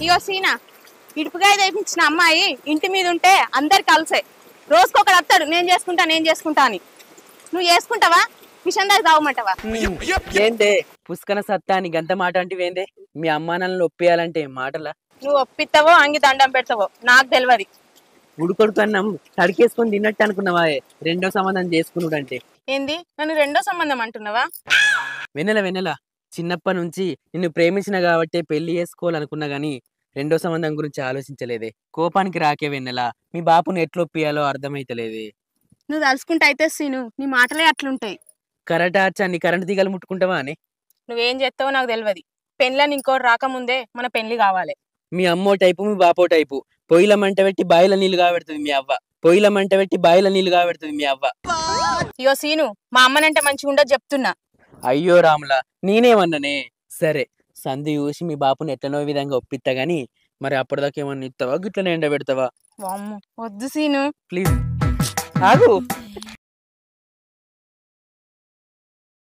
ఇగో సీనా, ఇడుపుగా తెప్పించిన అమ్మాయి ఇంటి మీద ఉంటే అందరు కలిసే రోజుకొకడు వస్తాడు, నేను చేసుకుంటా అని. నువ్వు చేసుకుంటావా? మిషన్ దాకా తాగమంటావా? ఏందే పుష్కన సత్తా అని గంత మాట అంటే ఏందే? మీ అమ్మా నాన్నలు ఒప్పేయాలంటే మాటలా? నువ్వు ఒప్పిస్తావో అంగి దండం పెడతావో నాకు తెలియదు. ఉడుకొడుకు అన్నం తడికేసుకొని తిన్నట్టు అనుకున్నావా? రెండో సంబంధం చేసుకున్నాడు అంటే ఏంది, నన్ను రెండో సంబంధం అంటున్నావా? వెన్నెల చిన్నప్పటి నుంచి నిన్ను ప్రేమించిన కాబట్టి పెళ్లి చేసుకోవాలనుకున్నా గానీ రెండో సంబంధం గురించి ఆలోచించలేదే. కోపానికి రాకే వెన్నెల, మీ బాపుని ఎట్లా ఒప్పియాలో అర్థమైతలేదే. నువ్వు తలుసుకుంటే అయితే సీను, నీ మాటలే అట్లుంటాయి. నీ కరెంట్ తీగలు ముట్టుకుంటావా అని? నువ్వేం చేస్తావో నాకు తెలియదు. పెళ్ళని ఇంకోటి రాకముందే మన పెళ్లి కావాలి. మీ అమ్మో టైపు, మీ బాపో టైపు. పొయ్యిల మంట పెట్టి బాయిల నీళ్లు కాబెడుతుంది మీ అవ్వ. పొయ్యిల మంట పెట్టి బాయిల నీళ్లు కాబెడుతుంది మీ అవ్వ. ఇయో సీను, మా అమ్మనంటే మంచిగా ఉండదు చెప్తున్నా. అయ్యో రాములా, నేనేమన్నానే? సరే, సంధి చూసి మీ బాపుని ఎట్లనో విధంగా ఒప్పిస్తా గానీ మరి అప్పటిదాకా ఏమన్నా ఇస్తావా, గిట్లనే ఎండబెడతావా? వామ్మో, వద్దు సీను. ప్లీజ్ ఆగు.